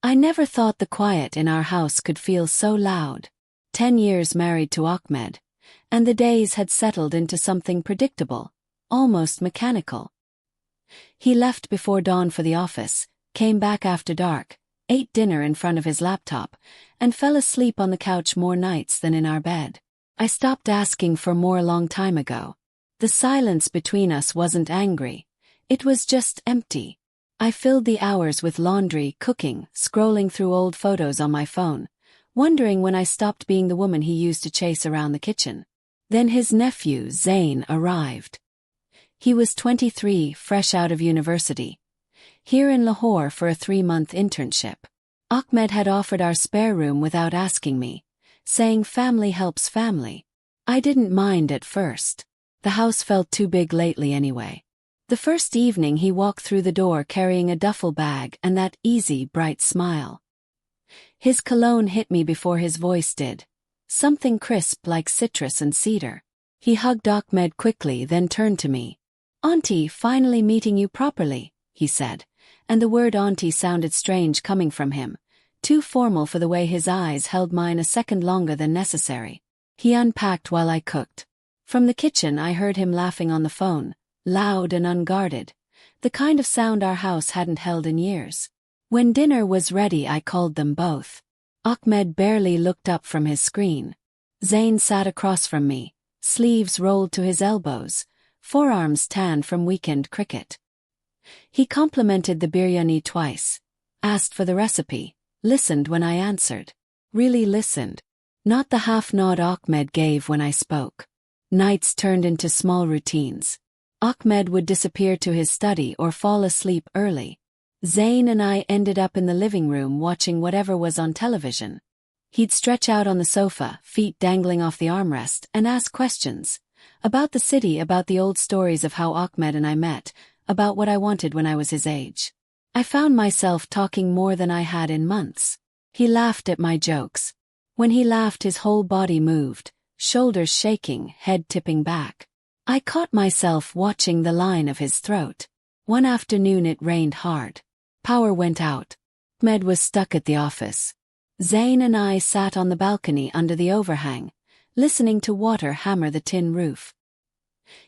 I never thought the quiet in our house could feel so loud. 10 years married to Ahmed, and the days had settled into something predictable, almost mechanical. He left before dawn for the office, came back after dark, ate dinner in front of his laptop, and fell asleep on the couch more nights than in our bed. I stopped asking for more a long time ago. The silence between us wasn't angry. It was just empty. I filled the hours with laundry, cooking, scrolling through old photos on my phone, wondering when I stopped being the woman he used to chase around the kitchen. Then his nephew, Zain, arrived. He was 23, fresh out of university, here in Lahore for a 3-month internship. Ahmed had offered our spare room without asking me, saying family helps family. I didn't mind at first. The house felt too big lately anyway. The first evening he walked through the door carrying a duffel bag and that easy, bright smile. His cologne hit me before his voice did. Something crisp like citrus and cedar. He hugged Ahmed quickly, then turned to me. "Auntie, finally meeting you properly," he said, and the word auntie sounded strange coming from him, too formal for the way his eyes held mine a second longer than necessary. He unpacked while I cooked. From the kitchen I heard him laughing on the phone, loud and unguarded, the kind of sound our house hadn't held in years. When dinner was ready I called them both. Ahmed barely looked up from his screen. Zain sat across from me, sleeves rolled to his elbows, forearms tanned from weekend cricket. He complimented the biryani twice, asked for the recipe, listened when I answered. Really listened. Not the half-nod Ahmed gave when I spoke. Nights turned into small routines. Ahmed would disappear to his study or fall asleep early. Zain and I ended up in the living room watching whatever was on television. He'd stretch out on the sofa, feet dangling off the armrest, and ask questions. About the city, about the old stories of how Ahmed and I met, about what I wanted when I was his age. I found myself talking more than I had in months. He laughed at my jokes. When he laughed his whole body moved, shoulders shaking, head tipping back. I caught myself watching the line of his throat. One afternoon it rained hard. Power went out. Ahmed was stuck at the office. Zain and I sat on the balcony under the overhang, listening to water hammer the tin roof.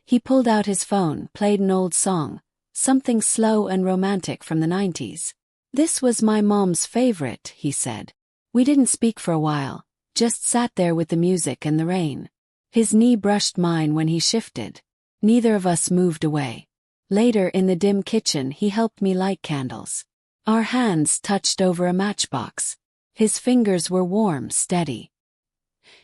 He pulled out his phone, played an old song, something slow and romantic from the 90s. "This was my mom's favorite," he said. We didn't speak for a while, just sat there with the music and the rain. His knee brushed mine when he shifted. Neither of us moved away. Later in the dim kitchen he helped me light candles. Our hands touched over a matchbox. His fingers were warm, steady.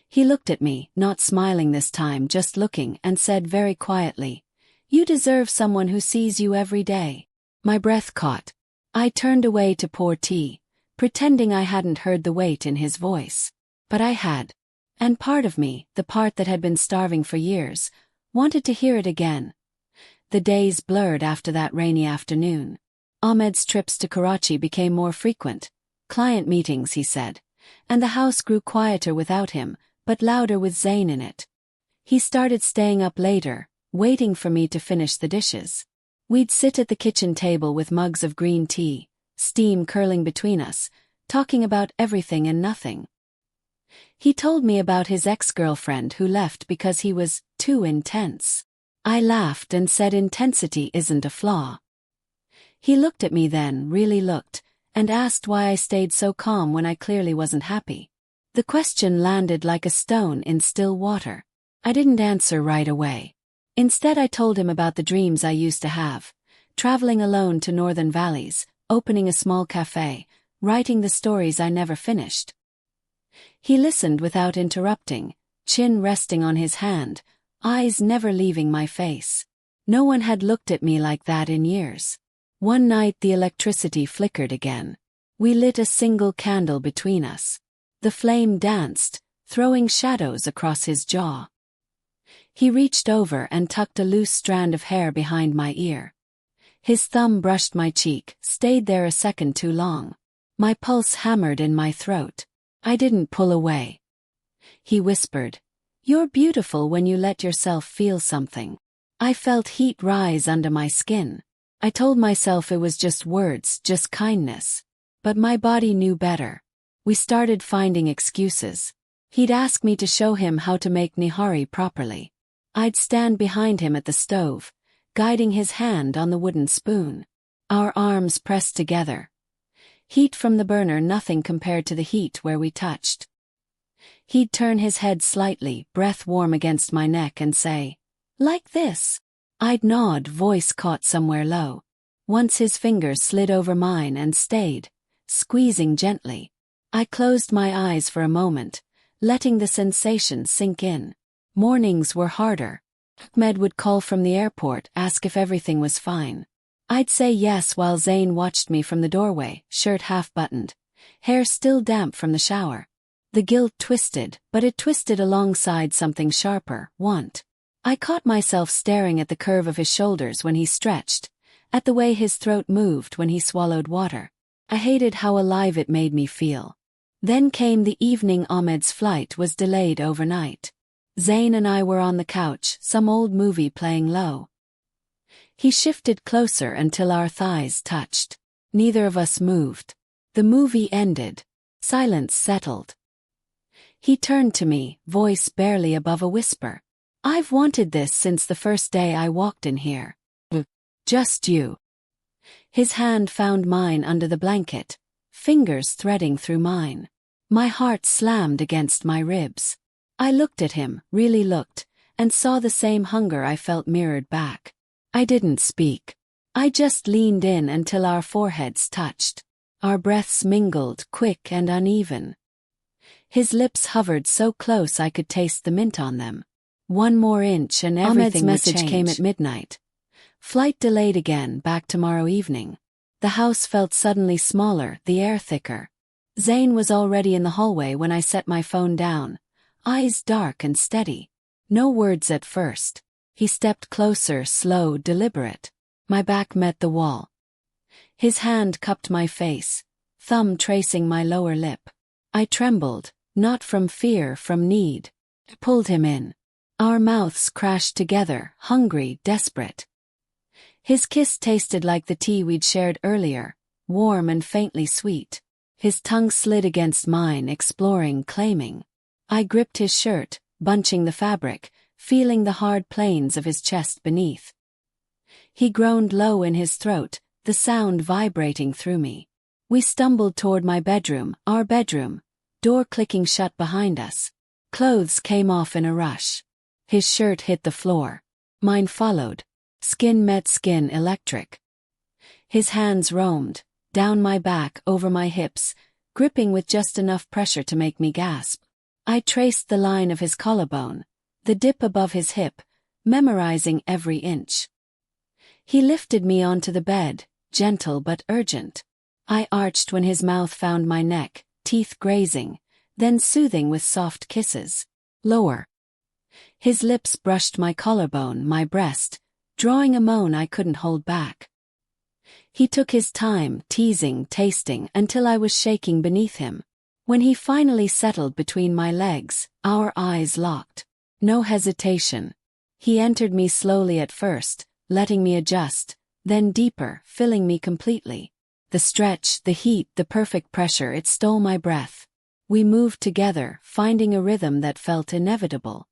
He looked at me, not smiling this time, just looking, and said very quietly, "You deserve someone who sees you every day." My breath caught. I turned away to pour tea, pretending I hadn't heard the weight in his voice. But I had. And part of me, the part that had been starving for years, wanted to hear it again. The days blurred after that rainy afternoon. Ahmed's trips to Karachi became more frequent. Client meetings, he said. And the house grew quieter without him, but louder with Zain in it. He started staying up later, waiting for me to finish the dishes. We'd sit at the kitchen table with mugs of green tea, steam curling between us, talking about everything and nothing. He told me about his ex-girlfriend who left because he was too intense. I laughed and said intensity isn't a flaw. He looked at me then, really looked, and asked why I stayed so calm when I clearly wasn't happy. The question landed like a stone in still water. I didn't answer right away. Instead I told him about the dreams I used to have, traveling alone to northern valleys, opening a small cafe, writing the stories I never finished. He listened without interrupting, chin resting on his hand, eyes never leaving my face. No one had looked at me like that in years. One night the electricity flickered again. We lit a single candle between us. The flame danced, throwing shadows across his jaw. He reached over and tucked a loose strand of hair behind my ear. His thumb brushed my cheek, stayed there a second too long. My pulse hammered in my throat. I didn't pull away. He whispered, "You're beautiful when you let yourself feel something." I felt heat rise under my skin. I told myself it was just words, just kindness. But my body knew better. We started finding excuses. He'd ask me to show him how to make nihari properly. I'd stand behind him at the stove, guiding his hand on the wooden spoon. Our arms pressed together. Heat from the burner nothing compared to the heat where we touched. He'd turn his head slightly, breath warm against my neck, and say, "Like this?" I'd nod, voice caught somewhere low. Once his fingers slid over mine and stayed, squeezing gently. I closed my eyes for a moment, letting the sensation sink in. Mornings were harder. Ahmed would call from the airport, ask if everything was fine. I'd say yes while Zayn watched me from the doorway, shirt half-buttoned, hair still damp from the shower. The guilt twisted, but it twisted alongside something sharper, want. I caught myself staring at the curve of his shoulders when he stretched, at the way his throat moved when he swallowed water. I hated how alive it made me feel. Then came the evening. Ahmed's flight was delayed overnight. Zayn and I were on the couch, some old movie playing low. He shifted closer until our thighs touched. Neither of us moved. The movie ended. Silence settled. He turned to me, voice barely above a whisper. "I've wanted this since the first day I walked in here. Just you." His hand found mine under the blanket, fingers threading through mine. My heart slammed against my ribs. I looked at him, really looked, and saw the same hunger I felt mirrored back. I didn't speak. I just leaned in until our foreheads touched. Our breaths mingled, quick and uneven. His lips hovered so close I could taste the mint on them. One more inch and everything would change. Ahmed's message came at midnight. Flight delayed again, back tomorrow evening. The house felt suddenly smaller, the air thicker. Zayn was already in the hallway when I set my phone down, eyes dark and steady. No words at first. He stepped closer, slow, deliberate. My back met the wall. His hand cupped my face, thumb tracing my lower lip. I trembled, not from fear, from need. I pulled him in. Our mouths crashed together, hungry, desperate. His kiss tasted like the tea we'd shared earlier, warm and faintly sweet. His tongue slid against mine, exploring, claiming. I gripped his shirt, bunching the fabric, feeling the hard planes of his chest beneath. He groaned low in his throat, the sound vibrating through me. We stumbled toward my bedroom, our bedroom, door clicking shut behind us. Clothes came off in a rush. His shirt hit the floor. Mine followed. Skin met skin, electric. His hands roamed, down my back, over my hips, gripping with just enough pressure to make me gasp. I traced the line of his collarbone, the dip above his hip, memorizing every inch. He lifted me onto the bed, gentle but urgent. I arched when his mouth found my neck, teeth grazing, then soothing with soft kisses. Lower. His lips brushed my collarbone, my breast, drawing a moan I couldn't hold back. He took his time, teasing, tasting, until I was shaking beneath him. When he finally settled between my legs, our eyes locked. No hesitation. He entered me slowly at first, letting me adjust, then deeper, filling me completely. The stretch, the heat, the perfect pressure, it stole my breath. We moved together, finding a rhythm that felt inevitable.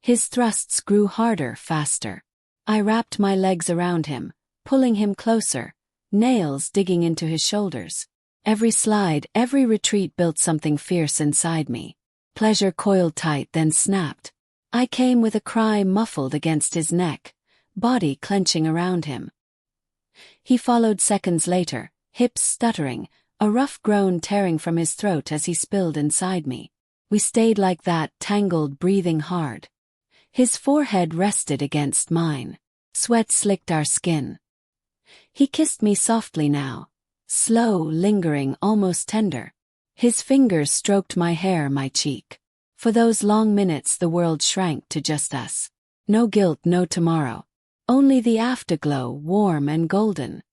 His thrusts grew harder, faster. I wrapped my legs around him, pulling him closer, nails digging into his shoulders. Every slide, every retreat built something fierce inside me. Pleasure coiled tight, then snapped. I came with a cry muffled against his neck, body clenching around him. He followed seconds later, hips stuttering, a rough groan tearing from his throat as he spilled inside me. We stayed like that, tangled, breathing hard. His forehead rested against mine. Sweat slicked our skin. He kissed me softly now, slow, lingering, almost tender. His fingers stroked my hair, my cheek. For those long minutes the world shrank to just us. No guilt, no tomorrow. Only the afterglow, warm and golden.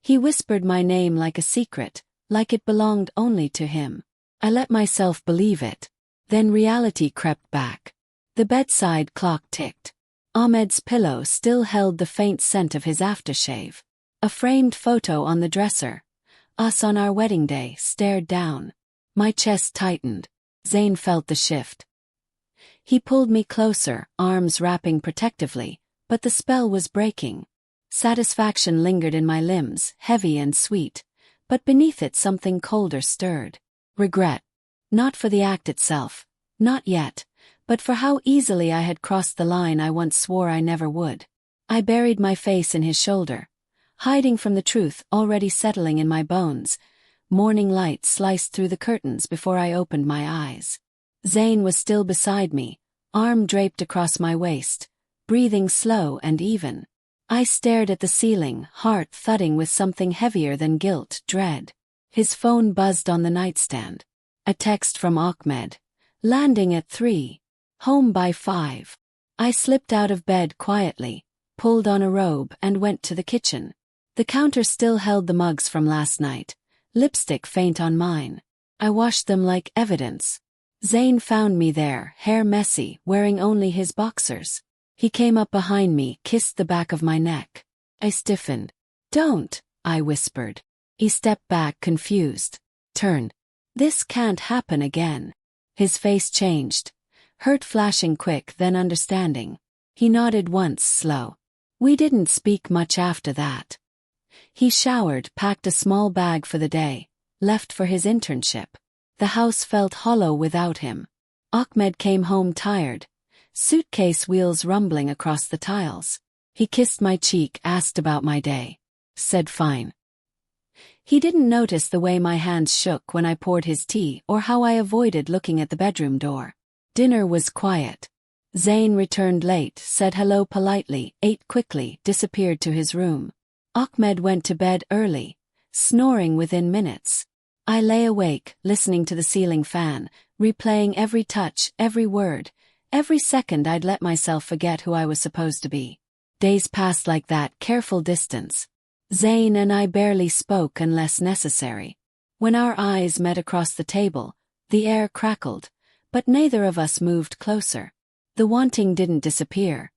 He whispered my name like a secret, like it belonged only to him. I let myself believe it. Then reality crept back. The bedside clock ticked. Ahmed's pillow still held the faint scent of his aftershave. A framed photo on the dresser. us on our wedding day, stared down. My chest tightened. Zayn felt the shift. He pulled me closer, arms wrapping protectively, but the spell was breaking. Satisfaction lingered in my limbs, heavy and sweet, but beneath it something colder stirred. Regret. Not for the act itself, not yet, but for how easily I had crossed the line I once swore I never would. I buried my face in his shoulder, hiding from the truth already settling in my bones. Morning light sliced through the curtains before I opened my eyes. Zayn was still beside me, arm draped across my waist, breathing slow and even. I stared at the ceiling, heart thudding with something heavier than guilt, dread. His phone buzzed on the nightstand. A text from Ahmed. Landing at 3. Home by 5. I slipped out of bed quietly, pulled on a robe and went to the kitchen. The counter still held the mugs from last night, lipstick faint on mine. I washed them like evidence. Zayn found me there, hair messy, wearing only his boxers. He came up behind me, kissed the back of my neck. I stiffened. "Don't," I whispered. He stepped back, confused. Turned. "This can't happen again." His face changed, hurt flashing quick, then understanding. He nodded once, slow. We didn't speak much after that. He showered, packed a small bag for the day, left for his internship. The house felt hollow without him. Ahmed came home tired, suitcase wheels rumbling across the tiles. He kissed my cheek, asked about my day. Said fine. He didn't notice the way my hands shook when I poured his tea or how I avoided looking at the bedroom door. Dinner was quiet. Zayn returned late, said hello politely, ate quickly, disappeared to his room. Ahmed went to bed early, snoring within minutes. I lay awake, listening to the ceiling fan, replaying every touch, every word, every second I'd let myself forget who I was supposed to be. Days passed like that, careful distance. Zayn and I barely spoke unless necessary. When our eyes met across the table, the air crackled, but neither of us moved closer. The wanting didn't disappear.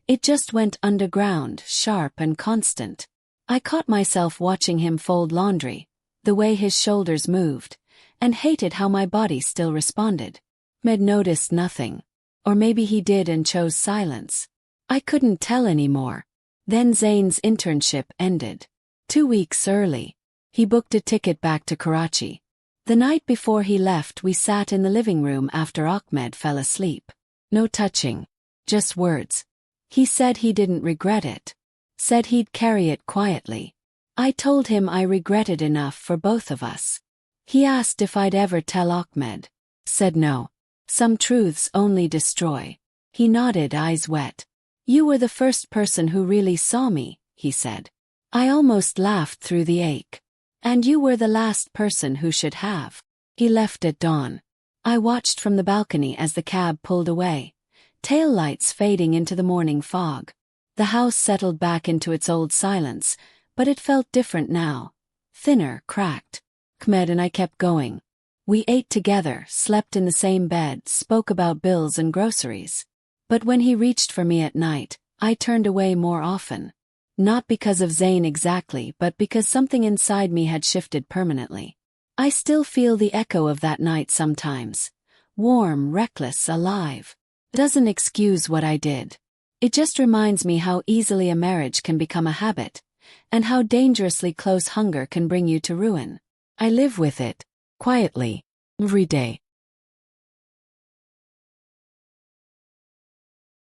It just went underground, sharp and constant. I caught myself watching him fold laundry, the way his shoulders moved, and hated how my body still responded. Ahmed noticed nothing. Or maybe he did and chose silence. I couldn't tell anymore. Then Zayn's internship ended. 2 weeks early. He booked a ticket back to Karachi. The night before he left, we sat in the living room after Ahmed fell asleep. No touching. Just words. He said he didn't regret it. Said he'd carry it quietly. I told him I regretted enough for both of us. He asked if I'd ever tell Ahmed. Said no. Some truths only destroy. He nodded, eyes wet. You were the first person who really saw me, he said. I almost laughed through the ache. And you were the last person who should have. He left at dawn. I watched from the balcony as the cab pulled away, taillights fading into the morning fog. The house settled back into its old silence, but it felt different now. Thinner, cracked. Ahmed and I kept going. We ate together, slept in the same bed, spoke about bills and groceries. But when he reached for me at night, I turned away more often. Not because of Zayn exactly, but because something inside me had shifted permanently. I still feel the echo of that night sometimes. Warm, reckless, alive. Doesn't excuse what I did. It just reminds me how easily a marriage can become a habit, and how dangerously close hunger can bring you to ruin. I live with it, quietly, every day.